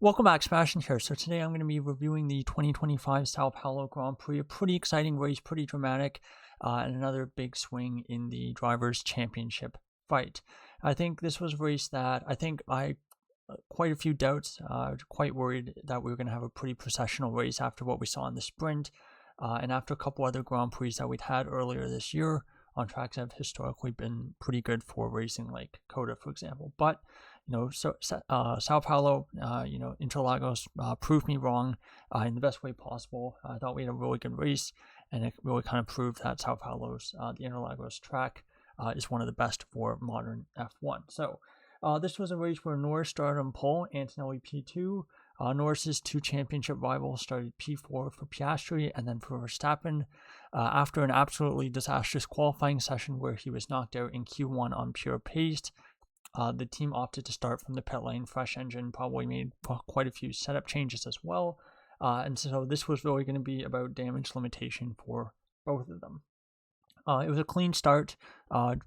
Welcome back, Sebastian here. So today I'm going to be reviewing the 2025 Sao Paulo Grand Prix, a pretty exciting race, pretty dramatic, and another big swing in the Drivers' Championship fight. I think this was a race that I quite a few doubts, quite worried that we were going to have a pretty processional race after what we saw in the sprint, and after a couple other Grand Prix that we'd had earlier this year on tracks that have historically been pretty good for racing, like Coda, for example. But Sao Paulo, Interlagos proved me wrong in the best way possible. I thought we had a really good race, and it really kind of proved that Sao Paulo's, the Interlagos track, is one of the best for modern F1. So this was a race where Norris started on pole, Antonelli P2. Norris's two championship rivals started P4 for Piastri and then for Verstappen. After an absolutely disastrous qualifying session where he was knocked out in Q1 on pure pace, the team opted to start from the pit lane, fresh engine, probably made quite a few setup changes as well. And so this was really going to be about damage limitation for both of them. It was a clean start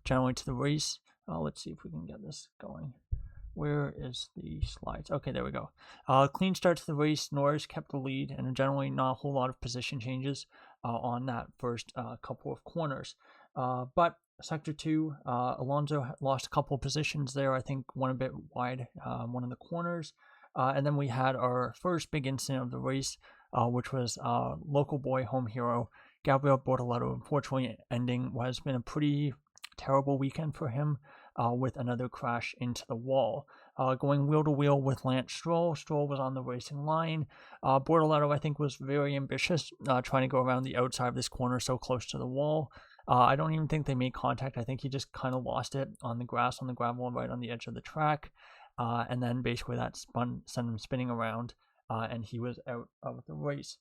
generally to the race. Let's see if we can get this going. Where is the slides? Okay, there we go. Clean start to the race. Norris kept the lead, and generally not a whole lot of position changes on that first couple of corners. But Sector 2, Alonso lost a couple of positions there, I think one a bit wide, one of the corners. And then we had our first big incident of the race, which was local boy, home hero, Gabriel Bortoleto, unfortunately ending what has been a pretty terrible weekend for him with another crash into the wall. Going wheel to wheel with Lance Stroll. Stroll was on the racing line. Bortoleto, I think, was very ambitious, trying to go around the outside of this corner so close to the wall. I don't even think they made contact. I think he just kind of lost it on the grass, on the gravel, right on the edge of the track. And then basically that sent him spinning around, and he was out of the race.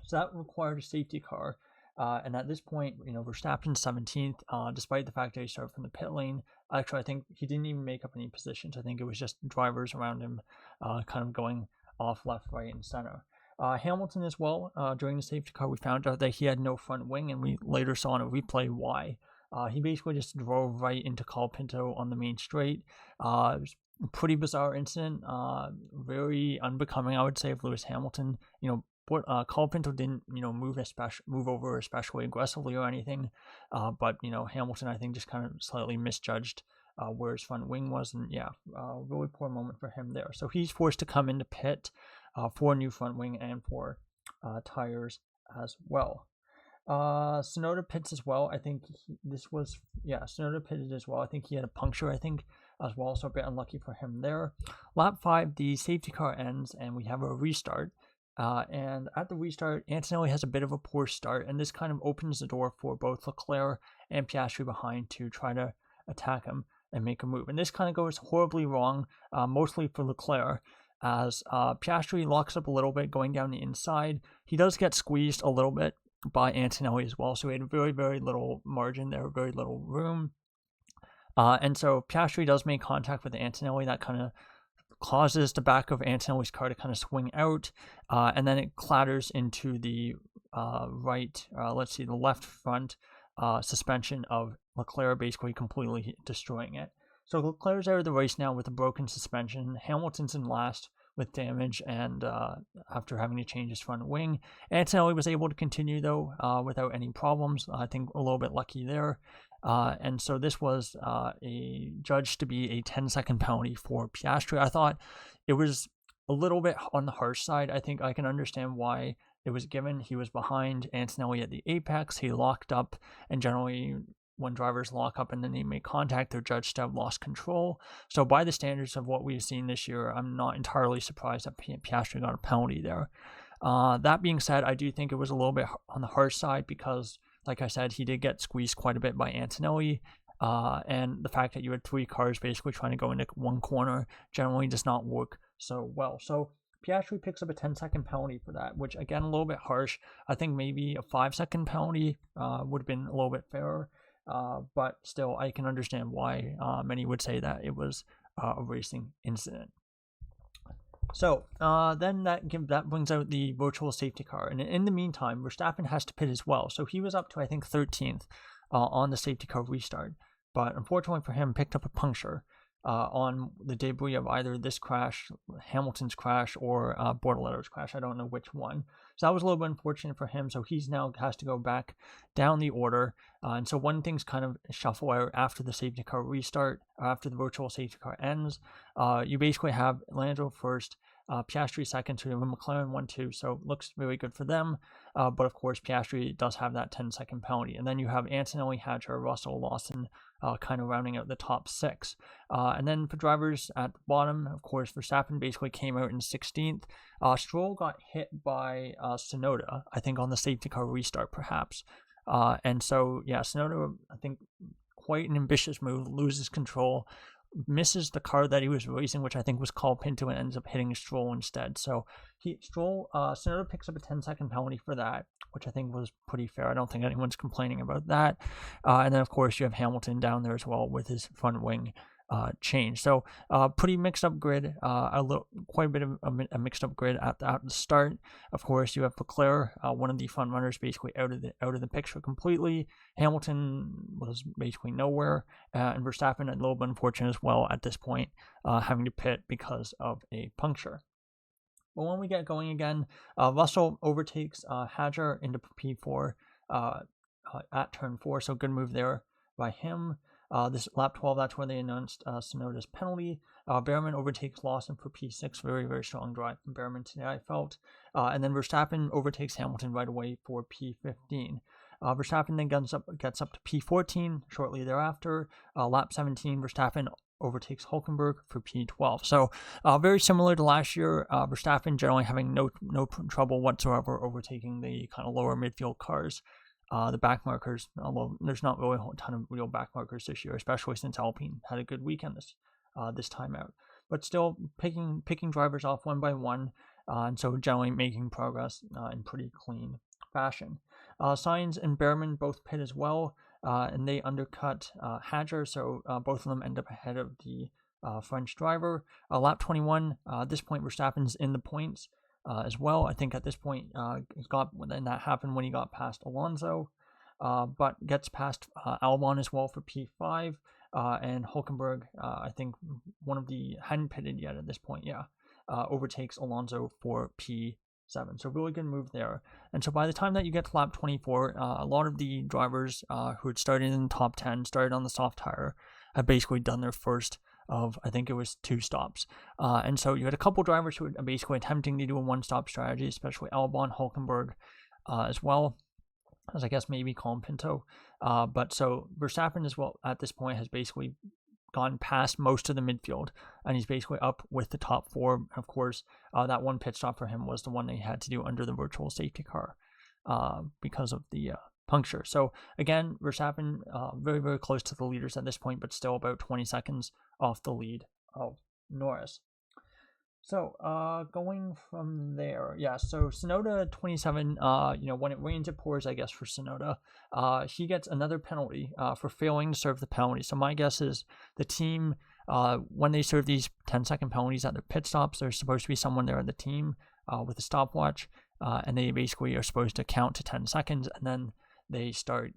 So that required a safety car. And at this point, Verstappen 17th, despite the fact that he started from the pit lane. Actually, I think he didn't even make up any positions. I think it was just drivers around him kind of going off left, right, and center. Hamilton as well, during the safety car, we found out that he had no front wing, and we later saw in a replay why. He basically just drove right into Colapinto on the main straight. It was a pretty bizarre incident, very unbecoming, I would say, of Lewis Hamilton. Colapinto didn't, move over especially aggressively or anything, but Hamilton, I think, just kind of slightly misjudged where his front wing was, and really poor moment for him there. So he's forced to come into pit for a new front wing and for tires as well. Sonoda pits as well. I think Sonoda pitted as well. I think he had a puncture, as well, so a bit unlucky for him there. Lap 5, the safety car ends, and we have a restart. And at the restart, Antonelli has a bit of a poor start, and this kind of opens the door for both Leclerc and Piastri behind to try to attack him and make a move. And this kind of goes horribly wrong, mostly for Leclerc, as Piastri locks up a little bit going down the inside. He does get squeezed a little bit by Antonelli as well, so he had very, very little margin there, very little room. And so Piastri does make contact with Antonelli. That kind of causes the back of Antonelli's car to kind of swing out, and then it clatters into the the left front suspension of Leclerc, basically completely destroying it. So Leclerc's out of the race now with a broken suspension. Hamilton's in last with damage, and after having to change his front wing. Antonelli was able to continue, though, without any problems. I think a little bit lucky there. And so this was judged to be a 10-second penalty for Piastri. I thought it was a little bit on the harsh side. I think I can understand why it was given. He was behind Antonelli at the apex. He locked up, and generally when drivers lock up and then they make contact, they're judged to have lost control. So by the standards of what we've seen this year, I'm not entirely surprised that Piastri got a penalty there. That being said, I do think it was a little bit on the harsh side because, like I said, he did get squeezed quite a bit by Antonelli, and the fact that you had three cars basically trying to go into one corner generally does not work so well. So Piastri picks up a 10-second penalty for that, which, again, a little bit harsh. I think maybe a 5-second penalty would have been a little bit fairer, but still, I can understand why many would say that it was a racing incident. So then that brings out the virtual safety car, and in the meantime, Verstappen has to pit as well. So he was up to, I think, 13th on the safety car restart, but unfortunately for him, picked up a puncture. on the debris of either this crash, Hamilton's crash, or Bortoletto's crash. I don't know which one. So that was a little bit unfortunate for him. So he's now has to go back down the order. And so when things kind of shuffle out after the safety car restart, after the virtual safety car ends, you basically have Lando first, Piastri second, so McLaren 1-2, so looks really good for them. But of course, Piastri does have that 10-second penalty. And then you have Antonelli, Hadjar, Russell, Lawson, kind of rounding out the top 6. And then for drivers at the bottom, of course, Verstappen basically came out in 16th. Stroll got hit by Tsunoda, I think on the safety car restart, perhaps. And so, yeah, Tsunoda, I think, quite an ambitious move, loses control, misses the car that he was racing, which I think was Colapinto, and ends up hitting Stroll instead. So Tsunoda picks up a 10-second penalty for that, which I think was pretty fair. I don't think anyone's complaining about that. And then, of course, you have Hamilton down there as well with his front wing change. So pretty mixed up grid, quite a bit of a mixed up grid at the start. Of course, you have Leclerc, one of the front runners, basically out of the picture completely. Hamilton was basically nowhere, and Verstappen a little bit unfortunate as well at this point, having to pit because of a puncture. But when we get going again, Russell overtakes Hadjar into P4 at turn 4, so good move there by him. This lap 12, that's where they announced Tsunoda's penalty. Behrman overtakes Lawson for P6. Very, very strong drive from Behrman today, I felt. And then Verstappen overtakes Hamilton right away for P15. Verstappen then gets up to P14 shortly thereafter. Lap 17, Verstappen overtakes Hülkenberg for P12. So very similar to last year, Verstappen generally having no trouble whatsoever overtaking the kind of lower midfield cars. The back markers, although there's not really a ton of real back markers this year, especially since Alpine had a good weekend this time out. But still picking drivers off one by one, and so generally making progress in pretty clean fashion. Sainz and Behrman both pit as well, and they undercut Hadjar, so both of them end up ahead of the French driver. Lap 21, at this point Verstappen's in the points as well. I think at this point, and that happened when he got past Alonso, but gets past Albon as well for P5, and Hülkenberg, I think hadn't pitted yet at this point, overtakes Alonso for P7. So really good move there. And so by the time that you get to lap 24, a lot of the drivers who had started in the top 10, started on the soft tire, have basically done their first of, I think it was 2 stops. And so you had a couple drivers who were basically attempting to do a one-stop strategy, especially Albon, Hülkenberg as well, as I guess maybe Colapinto. But so Verstappen as well at this point has basically gone past most of the midfield, and he's basically up with the top 4. Of course, that one pit stop for him was the one that he had to do under the virtual safety car because of the puncture. So again, Verstappen very, very close to the leaders at this point, but still about 20 seconds off the lead of Norris. So going from there, so Tsunoda 27, when it rains it pours, I guess, for Tsunoda. He gets another penalty for failing to serve the penalty. So my guess is the team, when they serve these 10-second penalties at their pit stops, there's supposed to be someone there at the team with a stopwatch, and they basically are supposed to count to 10 seconds, and then they start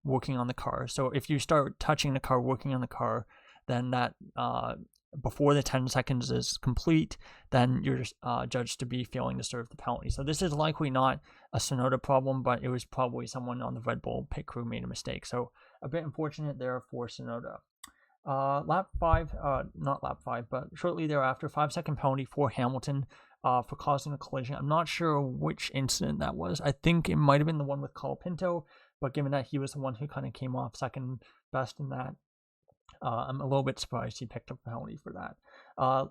working on the car. So if you start touching the car, working on the car, then that before the 10 seconds is complete, then you're judged to be failing to serve the penalty. So this is likely not a Tsunoda problem, but it was probably someone on the Red Bull pit crew made a mistake. So a bit unfortunate there for Tsunoda. Lap 5, not lap 5, but shortly thereafter, 5-second penalty for Hamilton for causing a collision. I'm not sure which incident that was. I think it might have been the one with Colapinto, but given that he was the one who kind of came off second best in that, I'm a little bit surprised he picked up a penalty for that.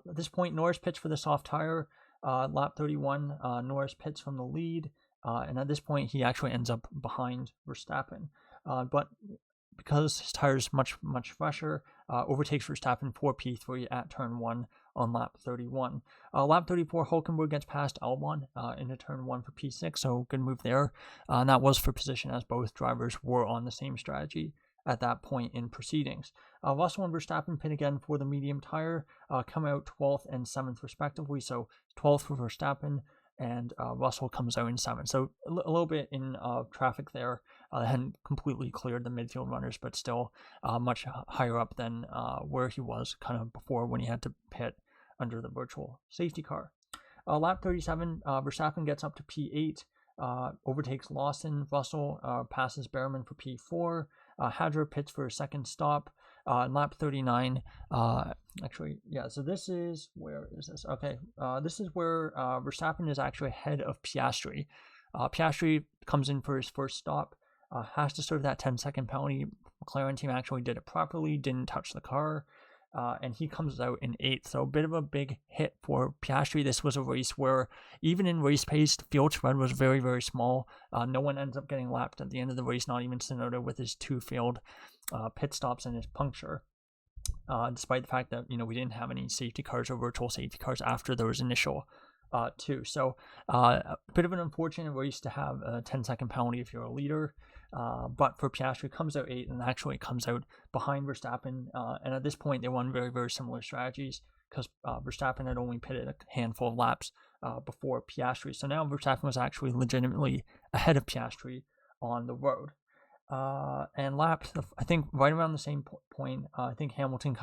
At this point, Norris pits for the soft tire. Lap 31, Norris pits from the lead, and at this point, he actually ends up behind Verstappen. But because his tire is much, much fresher, overtakes Verstappen for P3 at turn 1 on lap 31. Lap 34, Hülkenberg gets past Albon into turn 1 for P6, so good move there. And that was for position, as both drivers were on the same strategy at that point in proceedings. Russell and Verstappen pit again for the medium tire, come out 12th and 7th respectively, so 12th for Verstappen, and Russell comes out in 7th. So a little bit in traffic there, They hadn't completely cleared the midfield runners, but still much higher up than where he was kind of before when he had to pit under the virtual safety car. Lap 37, Verstappen gets up to P8, overtakes Lawson. Russell passes Behrman for P4. Hadjar pits for a second stop. Lap 39, so this is, where is this? Okay, this is where Verstappen is actually ahead of Piastri. Piastri comes in for his first stop, has to serve that 10-second penalty. McLaren team actually did it properly, didn't touch the car, and he comes out in 8th. So a bit of a big hit for Piastri. This was a race where, even in race pace, the field spread was very, very small. No one ends up getting lapped at the end of the race, not even Tsunoda with his 2 failed pit stops and his puncture. Despite the fact that, we didn't have any safety cars or virtual safety cars after those initial 2. So a bit of an unfortunate race to have a 10-second penalty if you're a leader. But for Piastri, comes out 8th and actually comes out behind Verstappen. And at this point, they run very, very similar strategies because Verstappen had only pitted a handful of laps before Piastri. So now Verstappen was actually legitimately ahead of Piastri on the road. And lapped, I think, right around the same point. I think Hamilton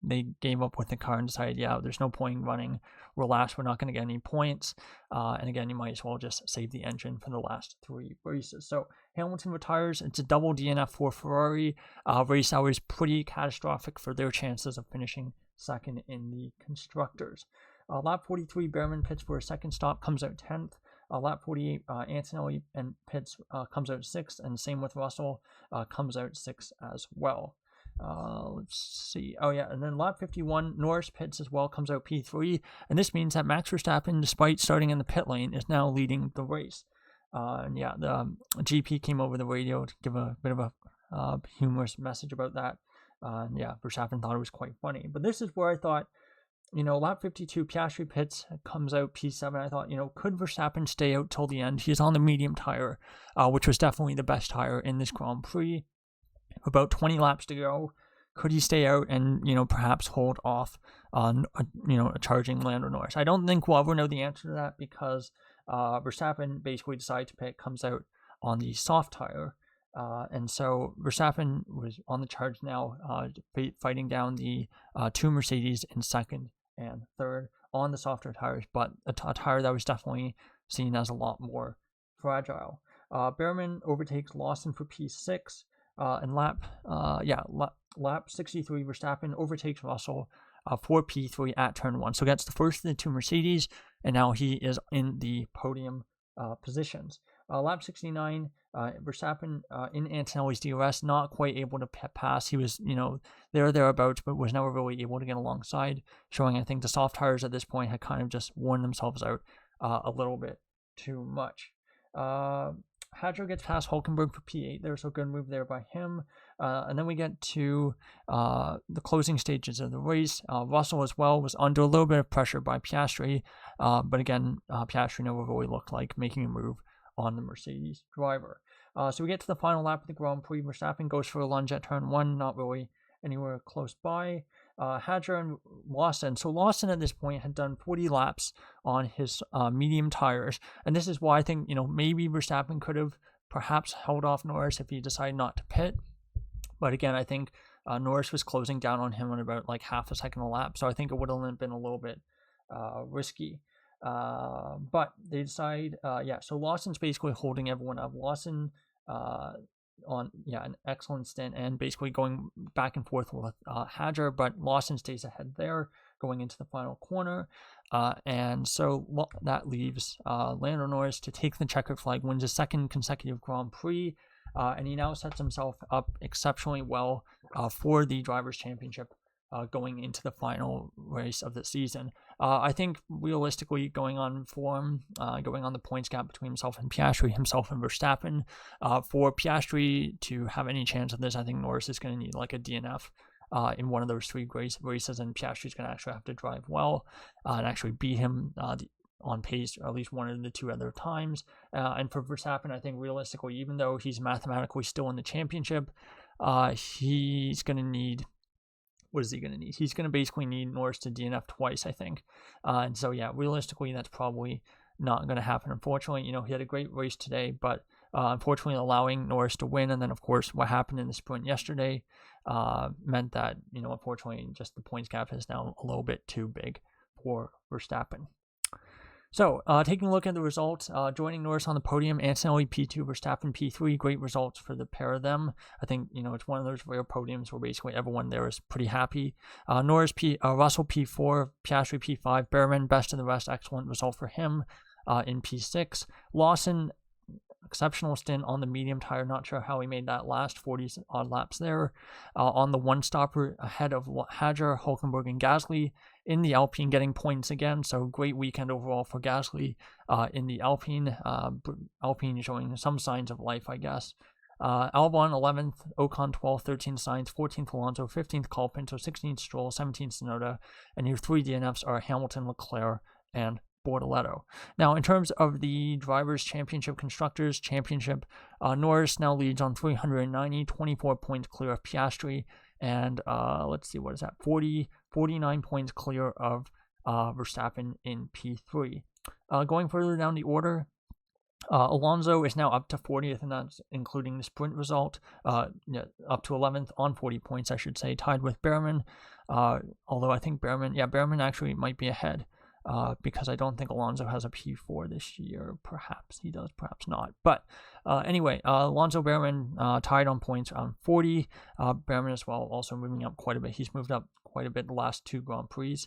they gave up with the car and decided, there's no point in running. Relax, we're not going to get any points. And again, you might as well just save the engine for the last 3 races. So Hamilton retires. It's a double DNF for Ferrari. Race that was pretty catastrophic for their chances of finishing second in the Constructors. Lap 43, Behrman pits for a second stop, comes out 10th. Lap 48, Antonelli and pits comes out 6th, and same with Russell, comes out 6th as well. Let's see. And then lap 51, Norris pits as well, comes out P3, and this means that Max Verstappen, despite starting in the pit lane, is now leading the race. The GP came over the radio to give a bit of a humorous message about that. Verstappen thought it was quite funny. But this is where I thought, lap 52, Piastri pits, comes out P7. I thought, could Verstappen stay out till the end? He's on the medium tire, which was definitely the best tire in this Grand Prix. About 20 laps to go. Could he stay out and, perhaps hold off on, a charging Lando Norris? I don't think we'll ever know the answer to that because Verstappen basically decided to pit, comes out on the soft tire. And so Verstappen was on the charge now, fighting down the 2 Mercedes in second and third on the softer tires, but a tire that was definitely seen as a lot more fragile. Behrman overtakes Lawson for P6, and lap 63, Verstappen overtakes Russell for P3 at turn 1. So gets the first of the 2 Mercedes, and now he is in the podium positions. Lap 69, Verstappen in Antonelli's DRS, not quite able to pass. He was, thereabouts, but was never really able to get alongside, showing I think the soft tires at this point had kind of just worn themselves out a little bit too much. Hadjar gets past Hulkenberg for P8 there, so good move there by him. And then we get to the closing stages of the race. Russell as well was under a little bit of pressure by Piastri, but again, Piastri never really looked like making a move on the Mercedes driver. So we get to the final lap of the Grand Prix. Verstappen goes for a lunge at turn 1, not really anywhere close by. Hadjar and Lawson. So Lawson at this point had done 40 laps on his medium tires, and this is why I think maybe Verstappen could have perhaps held off Norris if he decided not to pit. But again, I think Norris was closing down on him on about like half a second a lap, so I think it would have been a little bit risky. But they decide, so Lawson's basically holding everyone up. Lawson on an excellent stint and basically going back and forth with Hadjar, but Lawson stays ahead there going into the final corner, and so that leaves Lando Norris to take the checkered flag, wins his 2nd consecutive Grand Prix, and he now sets himself up exceptionally well for the Drivers' Championship going into the final race of the season. I think realistically, going on form, going on the points gap between himself and Piastri, himself and Verstappen, for Piastri to have any chance of this, I think Norris is going to need like a DNF in one of those 3 races, and Piastri's going to actually have to drive well and actually beat him on pace, or at least one of the 2 other times. And for Verstappen, I think realistically, even though he's mathematically still in the championship, he's going to need... What is he going to need? He's going to basically need Norris to DNF twice, I think. And so, realistically, that's probably not going to happen, unfortunately. He had a great race today, but unfortunately allowing Norris to win, and then of course what happened in the sprint yesterday meant that, unfortunately just the points gap is now a little bit too big for Verstappen. So, taking a look at the results, joining Norris on the podium, Antonelli P2, Verstappen P3, great results for the pair of them. I think, it's one of those rare podiums where basically everyone there is pretty happy. Russell P4, Piastri P5, Behrman, best of the rest, excellent result for him in P6. Lawson, exceptional stint on the medium tire. Not sure how he made that last 40 odd laps there. On the one stopper ahead of Hajar, Hulkenberg, and Gasly in the Alpine, getting points again. So great weekend overall for Gasly in the Alpine. Alpine showing some signs of life, I guess. Albon 11th, Ocon 12th, 13th Sainz, 14th Alonso, 15th Colapinto, 16th Stroll, 17th Tsunoda, and your 3 DNFs are Hamilton, Leclerc, and Bortoleto. Now, in terms of the Drivers' Championship, Constructors' Championship, Norris now leads on 390, 24 points clear of Piastri, and let's see, what is that, 49 points clear of Verstappen in P3. Going further down the order, Alonso is now up to 40th, and that's including the sprint result, up to 11th on 40 points, I should say, tied with Behrman, although I think Behrman actually might be ahead. Because I don't think Alonso has a P4 this year. Perhaps he does, perhaps not. But anyway, Alonso, Behrman tied on points on 40. Behrman as well, also moving up quite a bit. He's moved up quite a bit the last 2 Grand Prix.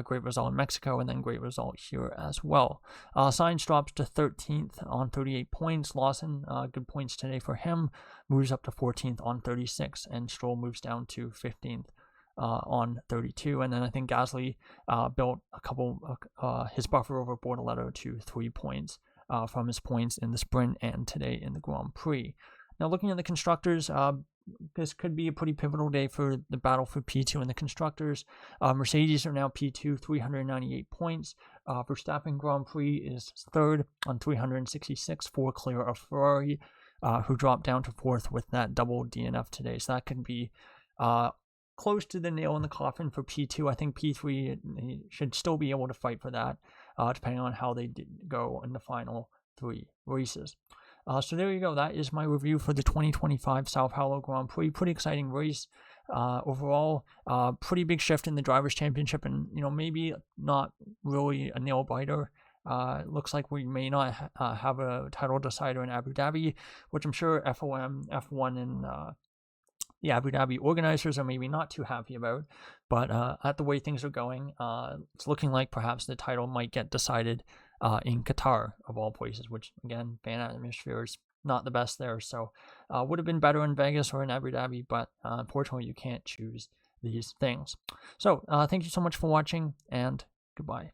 Great result in Mexico, and then great result here as well. Sainz drops to 13th on 38 points. Lawson, good points today for him, moves up to 14th on 36, and Stroll moves down to 15th. On 32, and then I think Gasly built a couple his buffer over Bortoleto to 3 points from his points in the sprint and today in the Grand Prix. Now, looking at the constructors, this could be a pretty pivotal day for the battle for P2 in the constructors. Mercedes are now P2, 398 points. Verstappen Grand Prix is 3rd on 366, 4 clear of Ferrari, who dropped down to 4th with that double DNF today. So that could be close to the nail in the coffin for P2. I think P3 should still be able to fight for that, depending on how they go in the final 3 races. So there you go. That is my review for the 2025 Sao Paulo Grand Prix. Pretty exciting race. Overall, pretty big shift in the Drivers' Championship, and maybe not really a nail biter. It looks like we may not have a title decider in Abu Dhabi, which I'm sure FOM, F1, and the Abu Dhabi organizers are maybe not too happy about, but at the way things are going, it's looking like perhaps the title might get decided in Qatar, of all places, which, again, fan atmosphere is not the best there, so would have been better in Vegas or in Abu Dhabi, but unfortunately you can't choose these things. So thank you so much for watching, and goodbye.